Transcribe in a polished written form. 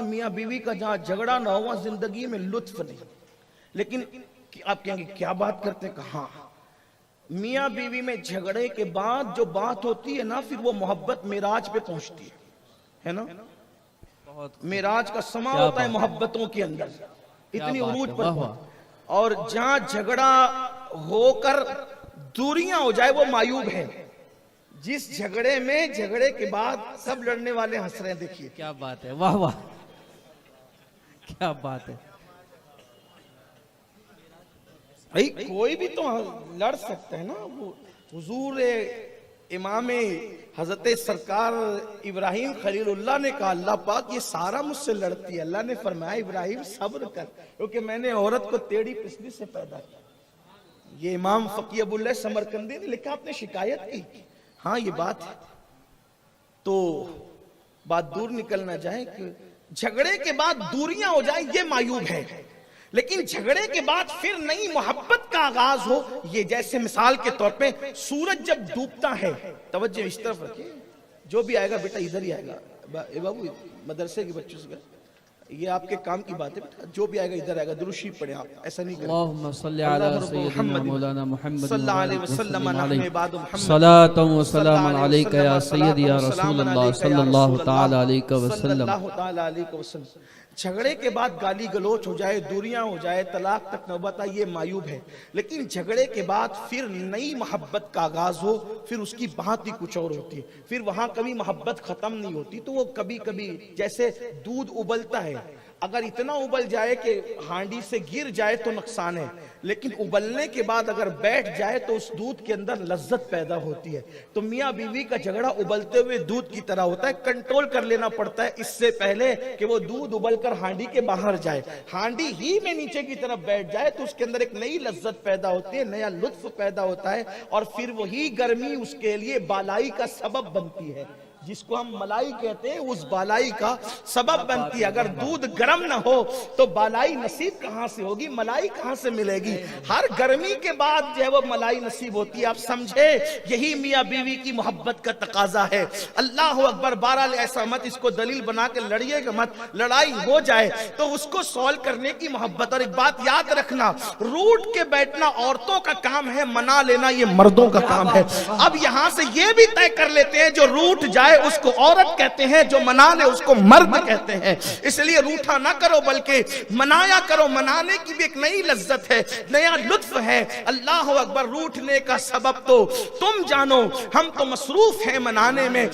میاں بیوی کا جہاں جھگڑا نہ ہوا زندگی میں لطف نہیں. لیکن آپ کہیں گے کیا بات کرتے ہیں؟ کہاں میاں بیوی میں جھگڑے کے بعد جو بات ہوتی ہے نا پھر وہ محبت معراج پہ پہنچتی ہے نا. معراج کا سما ہوتا ہے محبتوں کے اندر، اتنی عروج پر پہنچ. اور جہاں جھگڑا ہو کر دوریاں ہو جائے وہ معیوب ہے. جس جھگڑے میں جھگڑے کے بعد سب لڑنے والے ہنس رہے ہیں، دیکھیے کیا بات ہے، واہ واہ کیا بات ہے. کوئی بھی تو لڑ سکتا ہے نا. حضور امام حضرت سرکار ابراہیم خلیل اللہ نے کہا اللہ پاک یہ سارا مجھ سے لڑتی ہے. اللہ نے فرمایا ابراہیم صبر کر، کیونکہ میں نے عورت کو ٹیڑھی پسلی سے پیدا کیا. یہ امام فقیہ ابو اللہ سمرقندی نے لکھا، آپ نے شکایت کی. ہاں یہ بات ہے تو بات دور نکل نہ جائے کہ جھگڑے کے بعد دوریاں ہو جائیں یہ معیوب ہے. لیکن جھگڑے کے بعد پھر نئی محبت کا آغاز ہو، یہ جیسے مثال کے طور پہ سورج جب ڈوبتا ہے، توجہ اس طرف رکھیں، جو بھی آئے گا بیٹا ادھر ہی آئے گا. بابو مدرسے کے بچوں سے یہ آپ کے کام کی بات ہے بیٹا، جو بھی آئے گا ادھر آئے گا. درود شریف پڑھیں، آپ ایسا نہیں کریں. اللہم صلی علی سیدنا مولانا محمد صلی اللہ علیہ وسلم نحن عباد محمد صلاۃ و سلام علیک یا سیدی یا رسول اللہ صلی اللہ تعالی علیہ وسلم. جھگڑے کے بعد گالی گلوچ ہو جائے، دوریاں ہو جائے، طلاق تک نوبت آئے، یہ معیوب ہے. لیکن جھگڑے کے بعد پھر نئی محبت کا آغاز ہو، پھر اس کی بات ہی کچھ اور ہوتی ہے. پھر وہاں کبھی محبت ختم نہیں ہوتی. تو وہ کبھی کبھی جیسے دودھ ابلتا ہے، اگر اتنا ابل جائے کہ ہانڈی سے گر جائے تو نقصان ہے، لیکن ابلنے کے بعد اگر بیٹھ جائے تو اس دودھ کے اندر لذت پیدا ہوتی ہے. تو میاں بیوی کا جھگڑا ابلتے ہوئے دودھ کی طرح ہوتا ہے. کنٹرول کر لینا پڑتا ہے اس سے پہلے کہ وہ دودھ ابل کر ہانڈی کے باہر جائے. ہانڈی ہی میں نیچے کی طرف بیٹھ جائے تو اس کے اندر ایک نئی لذت پیدا ہوتی ہے، نیا لطف پیدا ہوتا ہے، اور پھر وہی گرمی اس کے لیے بالائی کا سبب بنتی ہے. جس کو ہم ملائی کہتے ہیں اس بالائی کا سبب بنتی ہے. اگر دودھ گرم نہ ہو تو بالائی نصیب کہاں سے ہوگی، ملائی کہاں سے ملے گی؟ ہر گرمی کے بعد جو ہے وہ ملائی نصیب ہوتی ہے. آپ سمجھے یہی میاں بیوی کی محبت کا تقاضا ہے. اللہ اکبر. بہرحال ایسا مت اس کو دلیل بنا کے لڑیے گا مت. لڑائی ہو جائے تو اس کو سولو کرنے کی محبت. اور ایک بات یاد رکھنا، روٹ کے بیٹھنا عورتوں کا کام ہے، منا لینا یہ مردوں کا کام ہے. اب یہاں سے یہ بھی طے کر لیتے ہیں جو روٹ جائے اس کو عورت کہتے ہیں، جو منا لے اس کو مرد کہتے ہیں. اس لیے روٹا نہ کرو بلکہ منایا کرو. منانے کی بھی ایک نئی لذت ہے، نیا لطف ہے. اللہ اکبر. روٹنے کا سبب تو تم جانو، ہم تو مصروف ہیں منانے میں.